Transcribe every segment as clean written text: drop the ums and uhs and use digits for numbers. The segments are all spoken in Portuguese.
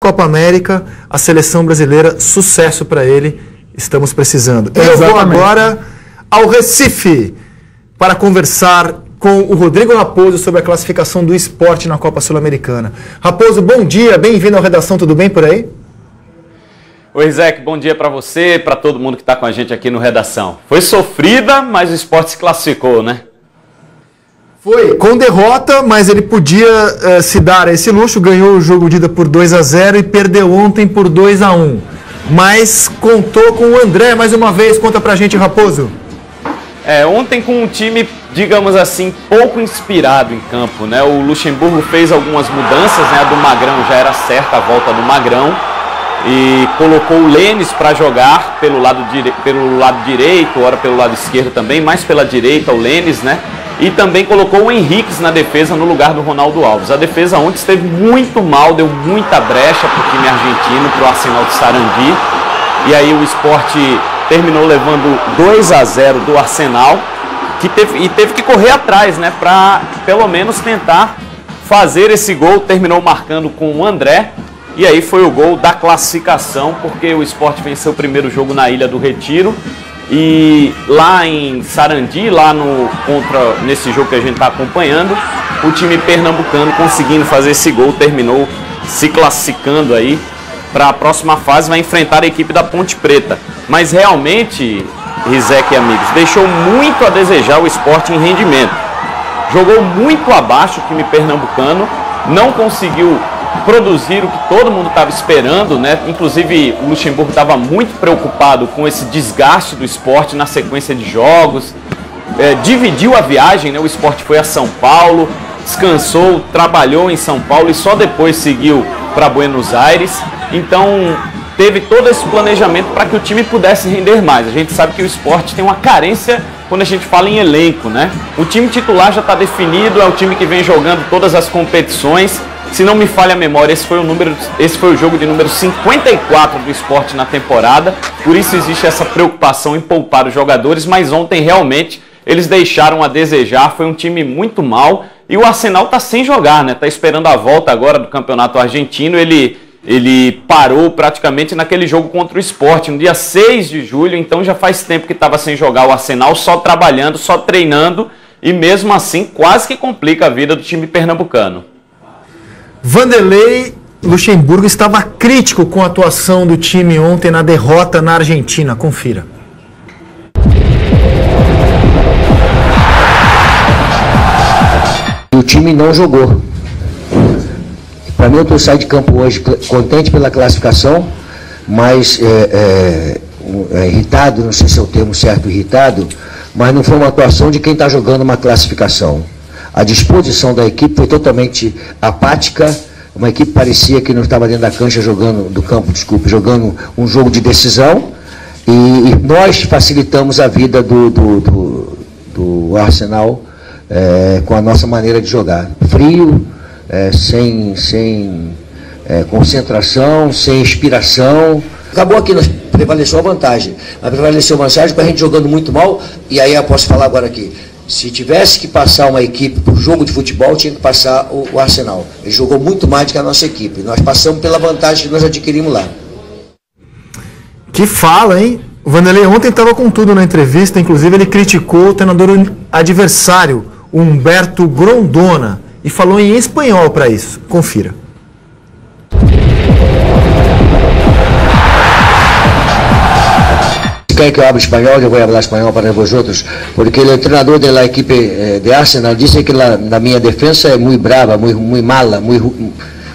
Copa América, a seleção brasileira, sucesso para ele, estamos precisando. Eu vou agora ao Recife para conversar com o Rodrigo Raposo sobre a classificação do Sport na Copa Sul-Americana. Raposo, bom dia, bem-vindo à redação, tudo bem por aí? Oi, Zeke, bom dia para você, para todo mundo que está com a gente aqui no Redação. Foi sofrida, mas o Sport se classificou, né? Foi, com derrota, mas ele podia se dar esse luxo, ganhou o jogo de ida por 2-0 e perdeu ontem por 2-1. Mas contou com o André mais uma vez, conta pra gente, Raposo. Ontem com um time, digamos assim, pouco inspirado em campo, né? O Luxemburgo fez algumas mudanças, né? A do Magrão já era certa, a volta do Magrão. E colocou o Lênis para jogar pelo lado direito, ora pelo lado esquerdo também, mais pela direita o Lênis, né? E também colocou o Henriques na defesa no lugar do Ronaldo Alves. A defesa ontem esteve muito mal, deu muita brecha para o time argentino, para o Arsenal de Sarandi. E aí o Sport terminou levando 2-0 do Arsenal, que teve que correr atrás, né? Para pelo menos tentar fazer esse gol. Terminou marcando com o André. E aí foi o gol da classificação, porque o Sport venceu o primeiro jogo na Ilha do Retiro. E lá em Sarandi, nesse jogo que a gente está acompanhando, o time pernambucano conseguindo fazer esse gol, terminou se classificando aí para a próxima fase, vai enfrentar a equipe da Ponte Preta. Mas realmente, Rizek e amigos, deixou muito a desejar o Sport em rendimento. Jogou muito abaixo o time pernambucano, não conseguiu produzir o que todo mundo estava esperando, né? Inclusive o Luxemburgo estava muito preocupado com esse desgaste do Sport na sequência de jogos, dividiu a viagem, né? O Sport foi a São Paulo, descansou, trabalhou em São Paulo e só depois seguiu para Buenos Aires. Então teve todo esse planejamento para que o time pudesse render mais. A gente sabe que o Sport tem uma carência quando a gente fala em elenco, né? O time titular já está definido, é o time que vem jogando todas as competições. Se não me falha a memória, esse foi o jogo de número 54 do Sport na temporada. Por isso existe essa preocupação em poupar os jogadores, mas ontem realmente eles deixaram a desejar. Foi um time muito mal e o Arsenal está sem jogar, né? Está esperando a volta agora do campeonato argentino. Ele parou praticamente naquele jogo contra o Sport, no dia 6 de julho, então já faz tempo que estava sem jogar o Arsenal, só trabalhando, só treinando, e mesmo assim quase que complica a vida do time pernambucano. Vanderlei Luxemburgo estava crítico com a atuação do time ontem na derrota na Argentina. Confira. O time não jogou. Para mim, eu estou saindo de campo hoje contente pela classificação, mas irritado, não sei se é o termo certo, irritado, mas não foi uma atuação de quem está jogando uma classificação. A disposição da equipe foi totalmente apática, uma equipe parecia que não estava dentro da cancha jogando um jogo de decisão, e nós facilitamos a vida do Arsenal com a nossa maneira de jogar. Frio, sem concentração, sem inspiração. Acabou aqui, nós prevaleceu a vantagem, mas prevaleceu a vantagem com a gente jogando muito mal, e aí eu posso falar agora aqui. Se tivesse que passar uma equipe para o jogo de futebol, tinha que passar o Arsenal. Ele jogou muito mais do que a nossa equipe. Nós passamos pela vantagem que nós adquirimos lá. Que fala, hein? O Vanderlei ontem estava com tudo na entrevista, inclusive ele criticou o treinador adversário, o Humberto Grondona, e falou em espanhol para isso. Confira. Quer que eu hable espanhol? Eu vou falar espanhol para vosotros, porque o treinador da equipe de Arsenal disse que na minha defesa é muito brava, muito mala,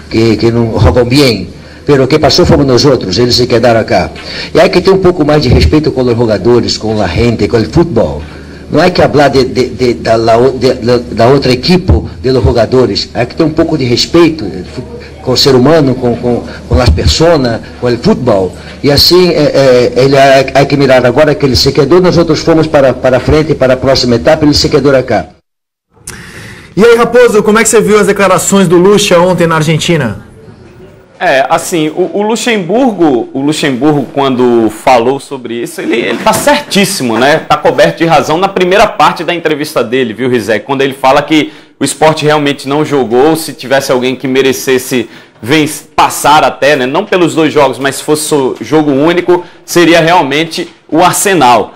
que não jogam bem. Pero o que passou fomos nós outros, eles se quedaram acá. E há que ter um pouco mais de respeito com os jogadores, com a gente, com o futebol. Não há que falar da outra equipe, dos jogadores. Há que ter um pouco de respeito com o ser humano, com as pessoas, com o futebol. E assim, ele há que mirar agora que ele se quedou, nós outros fomos para frente, para a próxima etapa, ele se quedou acá. E aí, Raposo, como é que você viu as declarações do Lucha ontem na Argentina? Assim, o Luxemburgo, quando falou sobre isso, ele tá certíssimo, né? Tá coberto de razão na primeira parte da entrevista dele, viu, Rizek? Quando ele fala que o Sport realmente não jogou, se tivesse alguém que merecesse passar até, né, não pelos 2 jogos, mas se fosse jogo único, seria realmente o Arsenal.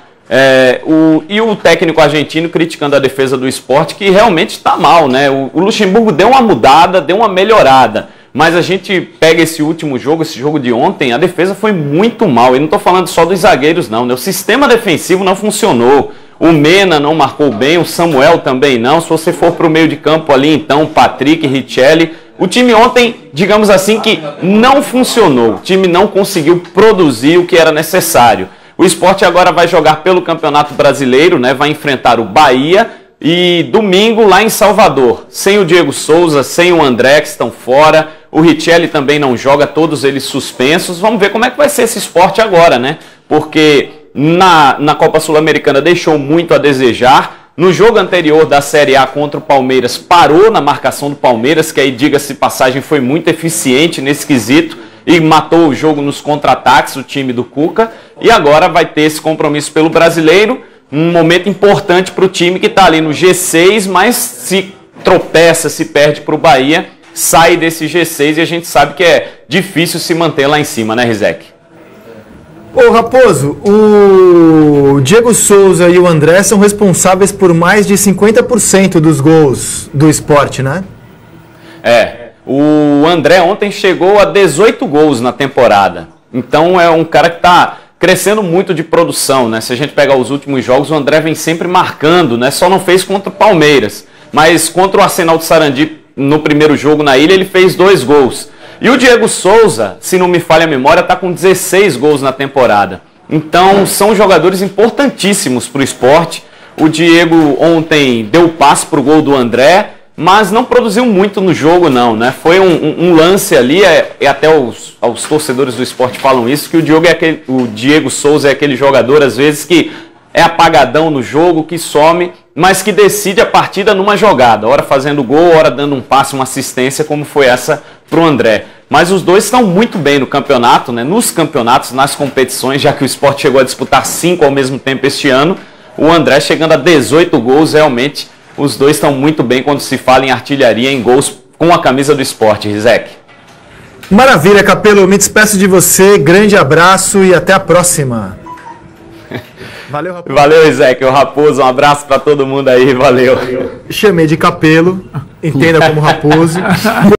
E o técnico argentino criticando a defesa do Sport, que realmente está mal, né? O Luxemburgo deu uma mudada, deu uma melhorada, mas a gente pega esse último jogo, esse jogo de ontem, a defesa foi muito mal. E não estou falando só dos zagueiros, não, né? O sistema defensivo não funcionou. O Mena não marcou bem, o Samuel também não. Se você for para o meio de campo ali, então, Patrick, Richelli. O time ontem, digamos assim, que não funcionou. O time não conseguiu produzir o que era necessário. O Sport agora vai jogar pelo Campeonato Brasileiro, né? Vai enfrentar o Bahia e domingo lá em Salvador. Sem o Diego Souza, sem o André, que estão fora. O Richelli também não joga, todos eles suspensos. Vamos ver como é que vai ser esse Sport agora, né? Porque na Copa Sul-Americana deixou muito a desejar. No jogo anterior da Série A contra o Palmeiras, parou na marcação do Palmeiras, que aí, diga-se de passagem, foi muito eficiente nesse quesito e matou o jogo nos contra-ataques, o time do Cuca. E agora vai ter esse compromisso pelo Brasileiro, um momento importante para o time que está ali no G6, mas se tropeça, se perde para o Bahia, sai desse G6 e a gente sabe que é difícil se manter lá em cima, né, Rizek? Ô Raposo, o Diego Souza e o André são responsáveis por mais de 50% dos gols do Sport, né? O André ontem chegou a 18 gols na temporada. Então é um cara que está crescendo muito de produção, né? Se a gente pegar os últimos jogos, o André vem sempre marcando, né? Só não fez contra o Palmeiras. Mas contra o Arsenal de Sarandi, no primeiro jogo na ilha, ele fez 2 gols. E o Diego Souza, se não me falha a memória, está com 16 gols na temporada. Então são jogadores importantíssimos para o Sport. O Diego ontem deu o passe para o gol do André, mas não produziu muito no jogo não, né? Foi um lance ali, até os torcedores do Sport falam isso, que o Diego Souza é aquele jogador, às vezes, que é apagadão no jogo, que some, mas que decide a partida numa jogada, ora fazendo gol, ora dando um passe, uma assistência, como foi essa para o André. Mas os dois estão muito bem no campeonato, né? Nos campeonatos, nas competições, já que o Sport chegou a disputar 5 ao mesmo tempo este ano, o André chegando a 18 gols, realmente os dois estão muito bem quando se fala em artilharia, em gols com a camisa do Sport, Rizek. Maravilha, Capello, me despeço de você, grande abraço e até a próxima. Valeu, Raposo. Valeu, Rizek, o Raposo, um abraço para todo mundo aí, valeu. Chamei de Capello, entenda como Raposo.